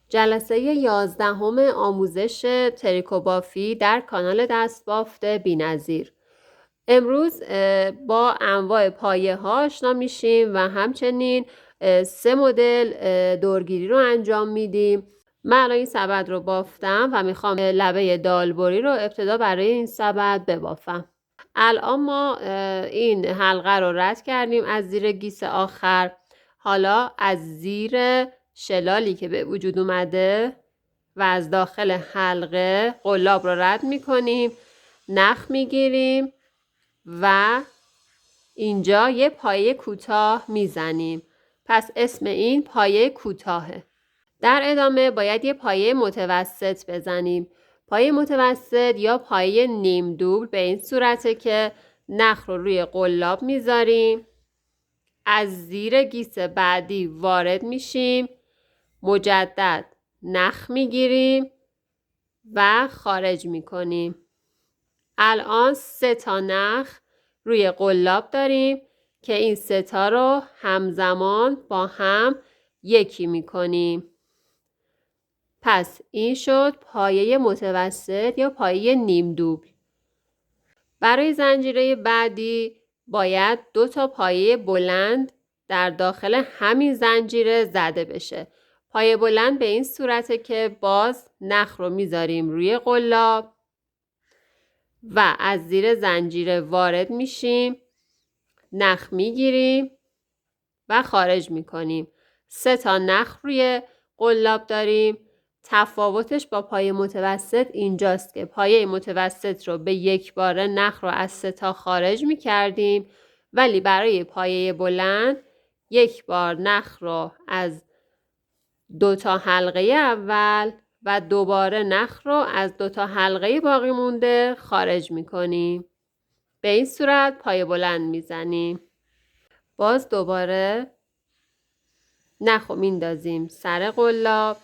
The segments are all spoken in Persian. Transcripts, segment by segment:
جلسه 11 آموزش تریکوبافی در کانال دستبافت بی‌نظیر. امروز با انواع پایه ها آشنا میشیم و همچنین 3 مدل دورگیری رو انجام میدیم. من الان این سبد رو بافتم و میخوام لبه دالبری رو ابتدا برای این سبد ببافم. الان ما این حلقه رو رد کردیم از زیر گیس آخر. حالا از زیر شلالی که به وجود اومده و از داخل حلقه قلاب رو رد میکنیم، نخ میگیریم و اینجا یه پایه کوتاه میزنیم. پس اسم این پایه کوتاهه. در ادامه باید یه پایه متوسط بزنیم. پایه متوسط یا پایه نیم دوبل به این صورته که نخ رو روی قلاب میذاریم، از زیر گیس بعدی وارد میشیم، مجدد نخ میگیریم و خارج میکنیم. الان 3 تا نخ روی قلاب داریم که این 3 تا رو همزمان با هم یکی میکنیم. پس این شد پایه متوسط یا پایه نیم دوبل. برای زنجیره بعدی باید 2 تا پایه بلند در داخل همین زنجیره زده بشه. پایه بلند به این صورته که باز نخ رو میذاریم روی قلاب و از زیر زنجیره وارد میشیم، نخ میگیریم و خارج میکنیم. 3 تا نخ روی قلاب داریم. تفاوتش با پایه متوسط اینجاست که پایه متوسط رو به یک باره نخ رو از 3 تا خارج میکردیم، ولی برای پایه بلند یک بار نخ رو از 2 تا حلقه اول و دوباره نخ رو از 2 تا حلقه باقی مونده خارج میکنیم. به این صورت پایه بلند میزنیم. باز دوباره نخ رو میندازیم سر قلاب،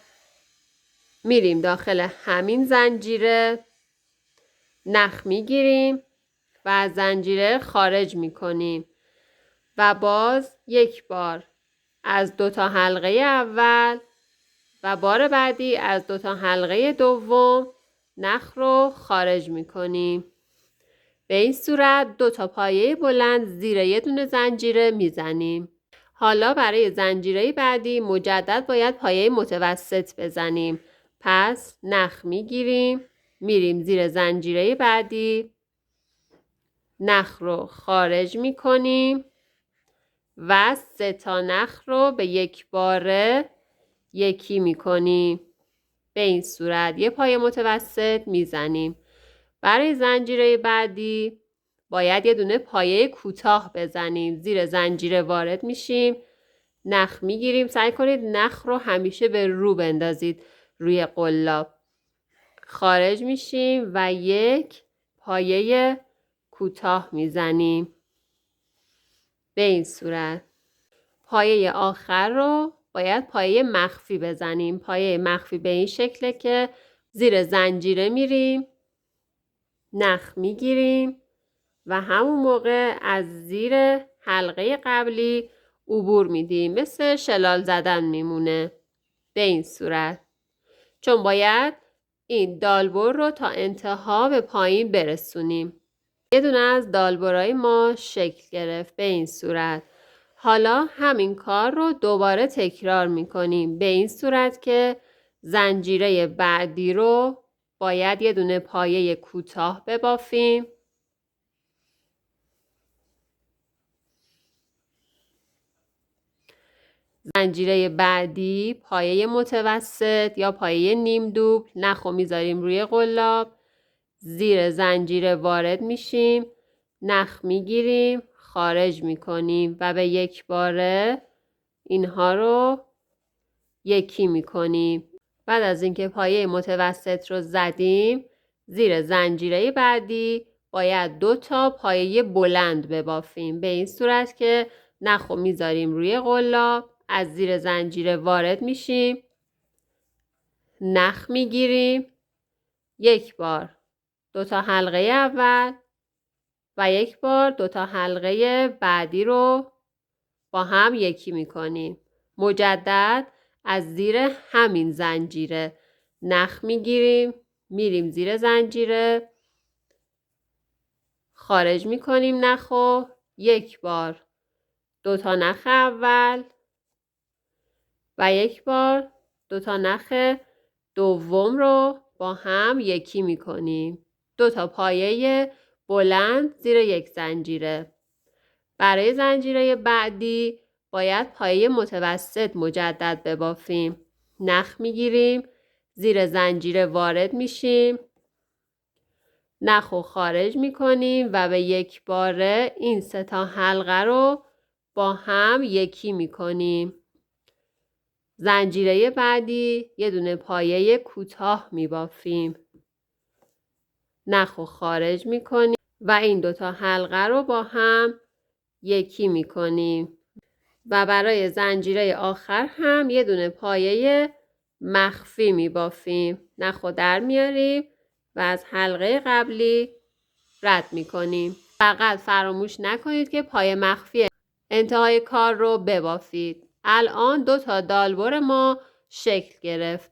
میریم داخل همین زنجیره، نخ میگیریم و از زنجیره خارج میکنیم و باز یک بار از 2 تا حلقه اول و بار بعدی از 2 تا حلقه دوم نخ رو خارج میکنیم. به این صورت 2 تا پایه بلند زیر یه دونه زنجیره میزنیم. حالا برای زنجیره بعدی مجدد باید پایه متوسط بزنیم. پس نخ میگیریم، میریم زیر زنجیره بعدی، نخ رو خارج میکنیم و 3 تا نخ رو به یک باره یکی میکنیم. به این صورت یه پایه متوسط میزنیم. برای زنجیره بعدی باید یه دونه پایه کوتاه بزنیم. زیر زنجیره وارد میشیم، نخ میگیریم. سعی کنید نخ رو همیشه به رو بندازید روی قلاب. خارج میشیم و یک پایه کوتاه میزنیم. به این صورت پایه آخر رو باید پایه مخفی بزنیم. پایه مخفی به این شکله که زیر زنجیره میریم، نخ میگیریم و همون موقع از زیر حلقه قبلی عبور میدیم. مثل شلال زدن میمونه. به این صورت، چون باید این دالبر رو تا انتها به پایین برسونیم. یه دونه از دالبرای ما شکل گرفت به این صورت. حالا همین کار رو دوباره تکرار میکنیم به این صورت که زنجیره بعدی رو باید یه دونه پایه کوتاه ببافیم. زنجیره بعدی پایه متوسط یا پایه نیم دوبل، نخ رو میذاریم روی قلاب، زیر زنجیره وارد میشیم، نخ میگیریم، خارج میکنیم و به یک باره اینها رو یکی میکنیم. بعد از اینکه پایه متوسط رو زدیم، زیر زنجیره بعدی باید 2 تا پایه بلند ببافیم. به این صورت که نخ رو میذاریم روی قلاب، از زیر زنجیره وارد میشیم، نخ میگیریم، یک بار 2 تا حلقه اول و یک بار 2 تا حلقه بعدی رو با هم یکی میکنیم. مجدد از زیر همین زنجیره نخ میگیریم، میریم زیر زنجیره، خارج میکنیم نخو، یک بار 2 تا نخ اول و یک بار 2 تا نخ دوم رو با هم یکی میکنیم. 2 تا پایه بلند زیر یک زنجیره. برای زنجیره بعدی باید پایه متوسط مجدد ببافیم. نخ میگیریم، زیر زنجیره وارد میشیم، نخو خارج میکنیم و به یک باره این 3 تا حلقه رو با هم یکی میکنیم. زنجیره بعدی یه دونه پایه کوتاه میبافیم. نخو خارج میکنیم و این 2 تا حلقه رو با هم یکی میکنیم. و برای زنجیره آخر هم یه دونه پایه مخفی میبافیم. نخو در میاریم و از حلقه قبلی رد میکنیم. فقط فراموش نکنید که پایه مخفی انتهای کار رو ببافید. الان 2 تا دالبر ما شکل گرفت.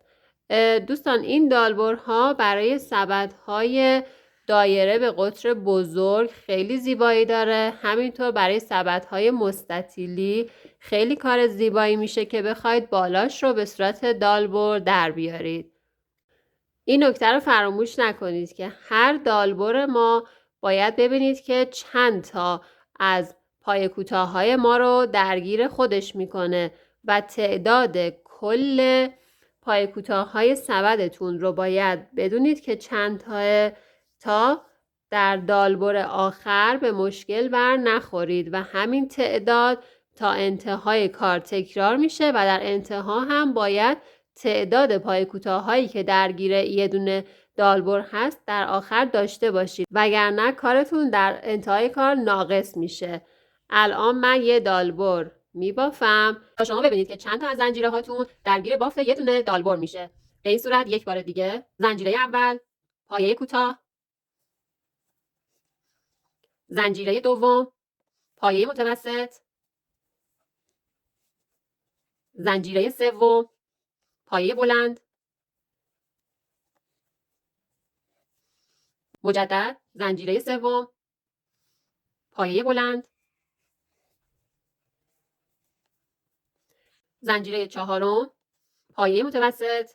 دوستان این دالبرها برای سبدهای دایره به قطر بزرگ خیلی زیبایی داره. همینطور برای سبدهای مستطیلی خیلی کار زیبایی میشه که بخواید بالاش رو به صورت دالبر در بیارید. این نکته رو فراموش نکنید که هر دالبر ما باید ببینید که چند تا از پایه کوتاه‌های ما رو درگیر خودش میکنه و تعداد کل پایه کوتاه‌های سبدتون رو باید بدونید که چند تا در دالبر آخر به مشکل بر نخورید و همین تعداد تا انتهای کار تکرار میشه و در انتها هم باید تعداد پایه کوتاه‌هایی که درگیر یه دونه دالبر هست در آخر داشته باشید وگرنه کارتون در انتهای کار ناقص میشه. الان من یه دالبر میبافم تا شما ببینید که چند تا از زنجیره هاتون درگیر بافت یه دونه دالبر میشه. به این صورت یک بار دیگه زنجیره اول، پایه کوتاه، زنجیره دوم، پایه متوسط، زنجیره سوم، پایه بلند، مجدد زنجیره سوم، پایه بلند، زنجیره چهارم، پایه متوسط،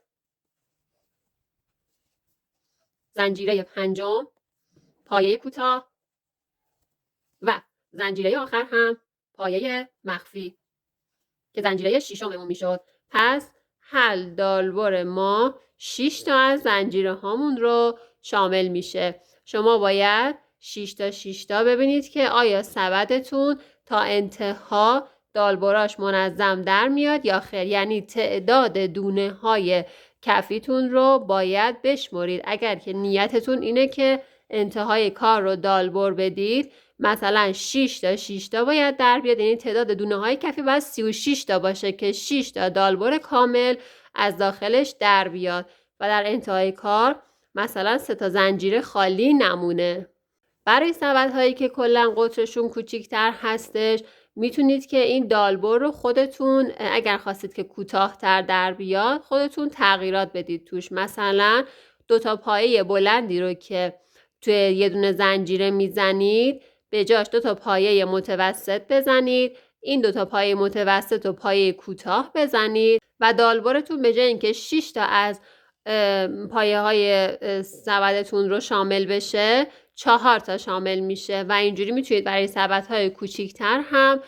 زنجیره پنجم، پایه کوتاه و زنجیره آخر هم پایه مخفی که زنجیره ششممون میشد. پس هر دالبر ما 6 تا از زنجیره هامون رو شامل میشه. شما باید 6 تا ببینید که آیا سبدتون تا انتها دالبراش منظم در میاد یا خیر. یعنی تعداد دونه های کفیتون رو باید بشمرید. اگر که نیتتون اینه که انتهای کار رو دالبر بدید، مثلا 6 تا باید در بیاد، یعنی تعداد دونه های کفی باید 36 تا باشه که 6 تا دالبر کامل از داخلش در بیاد و در انتهای کار مثلا 3 تا زنجیره خالی نمونه. برای سبدهایی که کلا قطرشون کوچیک‌تر هستش میتونید که این دالبر رو خودتون اگر خواستید که کوتاه‌تر در بیاد خودتون تغییرات بدید توش. مثلا 2 تا پایه بلندی رو که توی یه دونه زنجیره میزنید به جاش 2 تا پایه متوسط بزنید، این 2 تا پایه متوسط و پایه کوتاه بزنید و دالبرتون به جای اینکه 6 تا از پایه های سبدتون رو شامل بشه 4 تا شامل میشه و اینجوری میتونید برای سبدهای کوچیکتر هم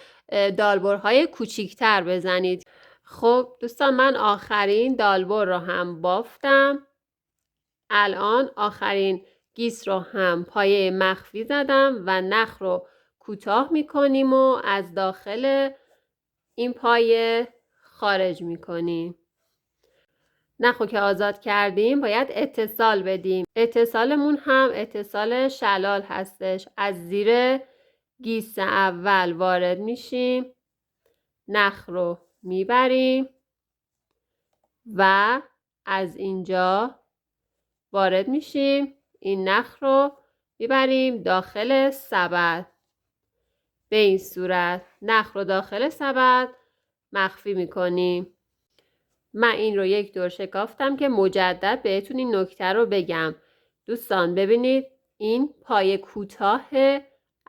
دالبرهای کوچیکتر بزنید. خب دوستان من آخرین دالبر رو هم بافتم. الان آخرین گیس رو هم پایه مخفی زدم و نخ رو کوتاه میکنیم و از داخل این پایه خارج میکنیم. نخ رو که آزاد کردیم باید اتصال بدیم. اتصالمون هم اتصال شلال هستش. از زیر گیس اول وارد میشیم، نخ رو میبریم و از اینجا وارد میشیم، این نخ رو میبریم داخل سبد. به این صورت نخ رو داخل سبد مخفی میکنیم. من این رو یک دور شکافتم که مجدد بهتون این نکته رو بگم. دوستان ببینید این پای کوتاه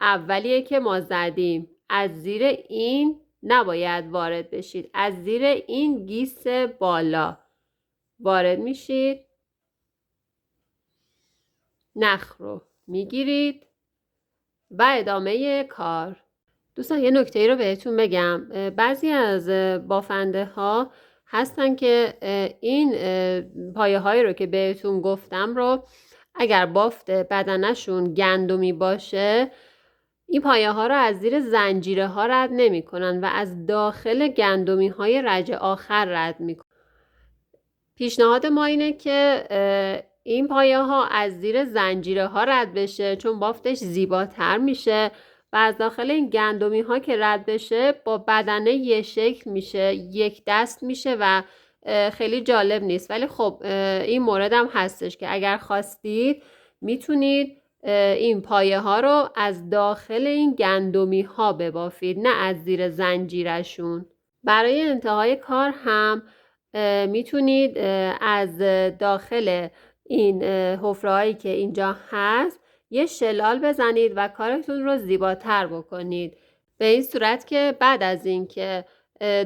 اولیه که ما زدیم. از زیر این نباید وارد بشید. از زیر این گیس بالا وارد میشید. نخ رو میگیرید و ادامه کار. دوستان یه نکته ای رو بهتون بگم. بعضی از بافنده ها هستن که این پایه هایی رو که بهتون گفتم رو اگر بافت بدنشون گندمی باشه این پایه ها رو از زیر زنجیره ها رد نمی کنن و از داخل گندمی های رج آخر رد می کنن. پیشنهاد ما اینه که این پایه ها از زیر زنجیره ها رد بشه چون بافتش زیباتر میشه و از داخل این گندمی ها که رد بشه با بدنه یه شکل میشه، یک دست میشه و خیلی جالب نیست. ولی خب این مورد هم هستش که اگر خواستید میتونید این پایه ها رو از داخل این گندمی ها ببافید نه از زیر زنجیرشون. برای انتهای کار هم میتونید از داخل این حفره هایی که اینجا هست یه شلال بزنید و کارتون رو زیباتر بکنید. به این صورت که بعد از این که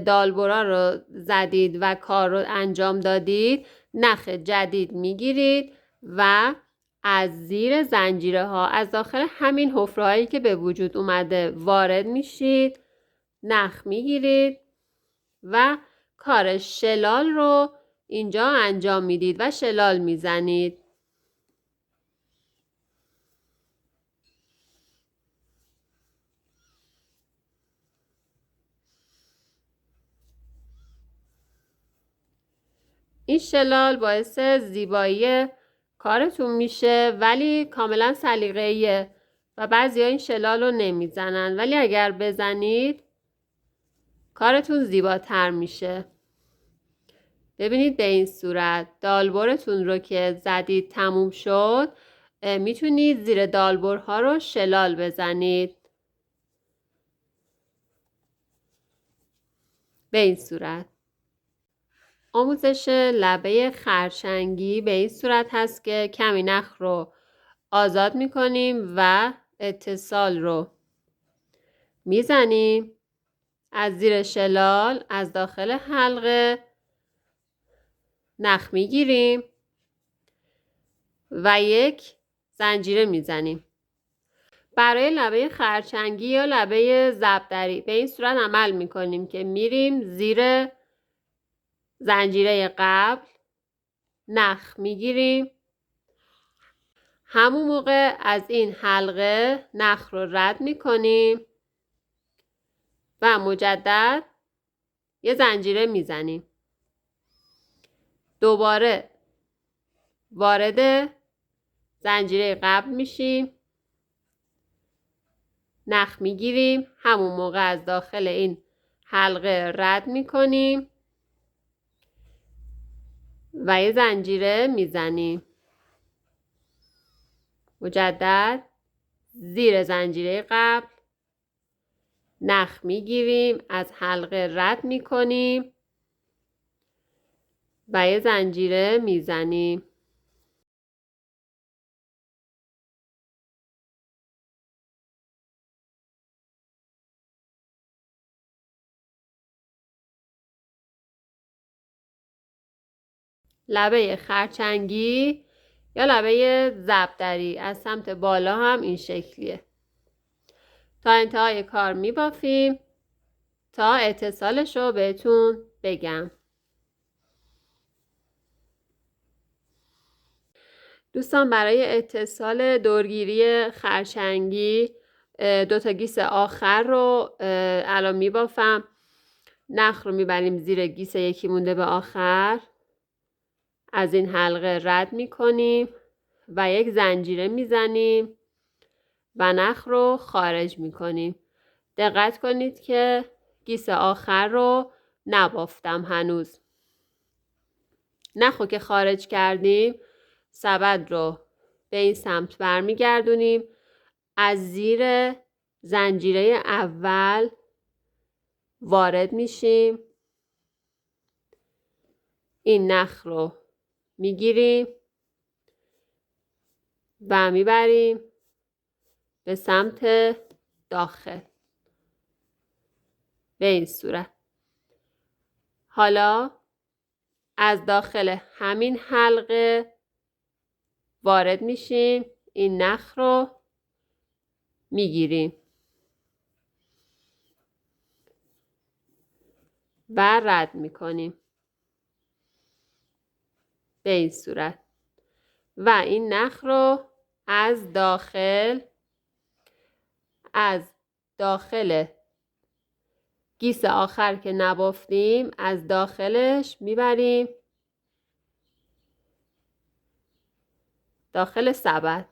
دالبرا رو زدید و کار رو انجام دادید نخ جدید میگیرید و از زیر زنجیره ها از داخل همین حفره هایی که به وجود اومده وارد میشید، نخ میگیرید و کار شلال رو اینجا انجام میدید و شلال میزنید. این شلال باعث زیبایی کارتون میشه ولی کاملا سلیقه‌ایه و بعضیا این شلال رو نمیزنن ولی اگر بزنید کارتون زیباتر میشه. ببینید به این صورت دالبرتون رو که زدید تموم شد میتونید زیر دالبرها رو شلال بزنید. به این صورت. آموزش لبه خرچنگی به این صورت هست که کمی نخ رو آزاد میکنیم و اتصال رو میزنیم از زیر شلال از داخل حلقه نخ میگیریم و یک زنجیره میزنیم. برای لبه خرچنگی یا لبه زبدری به این صورت عمل میکنیم که میریم زیر زنجیره قبل نخ میگیریم، همون موقع از این حلقه نخ رو رد میکنیم و مجدد یه زنجیره میزنیم. دوباره وارد زنجیره قبل میشیم، نخ میگیریم، همون موقع از داخل این حلقه رد میکنیم و یه زنجیره میزنیم. مجدد زیر زنجیره قبل نخ میگیریم، از حلقه رد میکنیم و یه زنجیره میزنیم. لبه خرچنگی یا لبه زبدری از سمت بالا هم این شکلیه. تا انتهای کار میبافیم تا اتصالش رو بهتون بگم. دوستان برای اتصال دورگیری خرچنگی 2 تا گیس آخر رو الان میبافم. نخ رو میبریم زیر گیس یکی مونده به آخر، از این حلقه رد میکنیم و یک زنجیره میزنیم و نخ رو خارج میکنیم. دقت کنید که گیس آخر رو نبافتم هنوز. نخ رو که خارج کردیم سبد رو به این سمت برمیگردونیم، از زیر زنجیره اول وارد میشیم این نخ رو میگیریم و میبریم به سمت داخل به این صورت. حالا از داخل همین حلقه وارد میشیم، این نخ رو میگیریم و رد میکنیم به این صورت و این نخ رو از داخل گیس آخر که نبافتیم از داخلش میبریم داخل سبد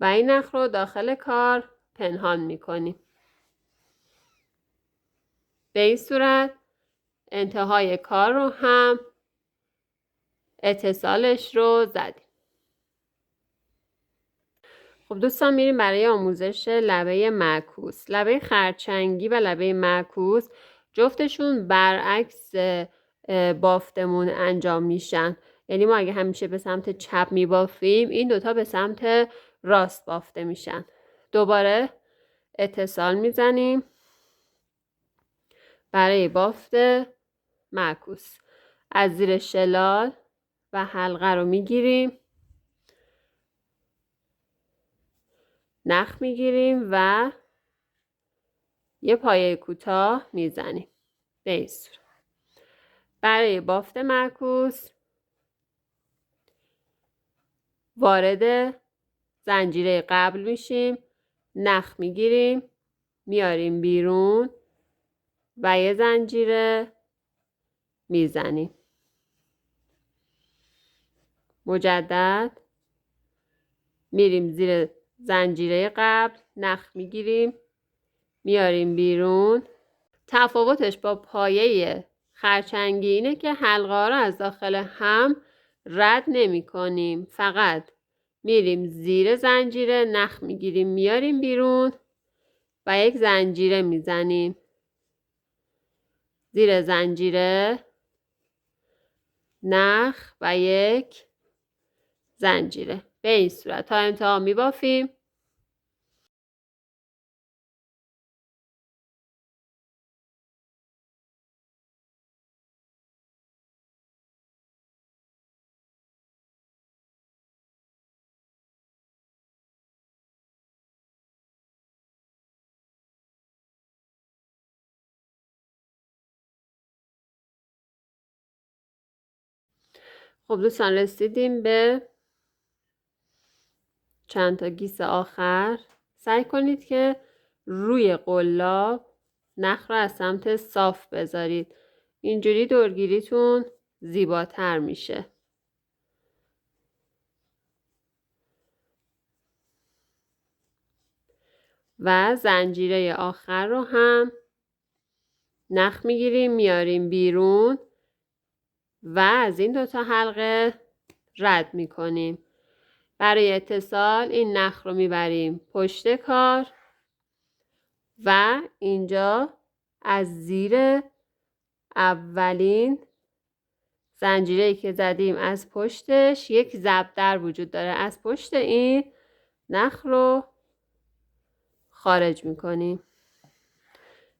و این نخ رو داخل کار پنهان میکنیم. به این صورت انتهای کار رو هم اتصالش رو زدیم. خب دوستان میریم برای آموزش لبه معکوس. لبه خرچنگی و لبه معکوس جفتشون برعکس بافتمون انجام میشن. یعنی ما اگه همیشه به سمت چپ میبافیم این دوتا به سمت راست بافته میشن. دوباره اتصال میزنیم برای بافت معکوس. از زیر شلال و حلقه رو میگیریم، نخ میگیریم و یه پایه کوتاه میزنیم به این صورت. برای بافت معکوس وارد زنجیره قبل میشیم، نخ میگیریم، میاریم بیرون و یه زنجیره میزنیم. مجدد میریم زیر زنجیره قبل، نخ میگیریم، میاریم بیرون. تفاوتش با پایه خرچنگی اینه که حلقه ها رو از داخل هم رد نمی کنیم، فقط میریم زیر زنجیره، نخ میگیریم، میاریم بیرون و یک زنجیره میزنیم. زیر زنجیره، نخ و یک زنجیره به این صورت تا انتها میبافیم. خب دوستان رسیدیم به چند تا گیس آخر. سعی کنید که روی قلاب نخ رو از سمت صاف بذارید، اینجوری دورگیریتون زیباتر میشه. و زنجیره آخر رو هم نخ میگیریم، میاریم بیرون و از این دوتا حلقه رد میکنیم. برای اتصال این نخ رو میبریم پشت کار و اینجا از زیر اولین زنجیره‌ای که زدیم از پشتش یک زبدر وجود داره، از پشت این نخ رو خارج میکنیم.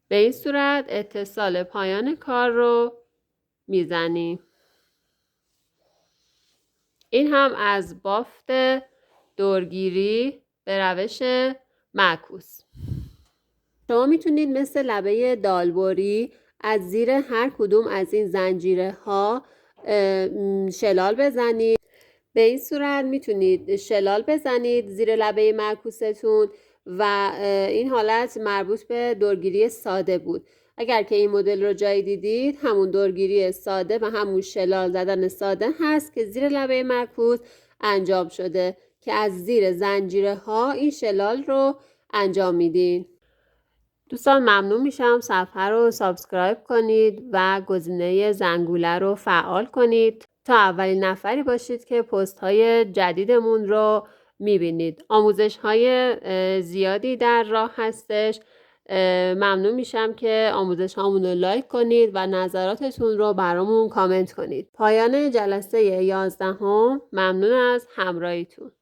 به این صورت اتصال پایان کار رو میزنیم. این هم از بافت دورگیری به روش معکوس. شما میتونید مثل لبه دالبری از زیر هر کدوم از این زنجیره ها شلال بزنید. به این صورت میتونید شلال بزنید زیر لبه معکوستون و این حالت مربوط به دورگیری ساده بود. اگر که این مدل رو جایی دیدید همون دورگیری ساده و همون شلال زدن ساده هست که زیر لبه معکوس انجام شده که از زیر زنجیره ها این شلال رو انجام میدین. دوستان ممنون میشم صفحه رو سابسکرایب کنید و گزینه زنگوله رو فعال کنید تا اولین نفری باشید که پست های جدیدمون رو میبینید. آموزش های زیادی در راه هستش. ممنون میشم که آموزش هامون رو لایک کنید و نظراتتون رو برامون کامنت کنید. پایان جلسه 11 ممنون از همراهیتون.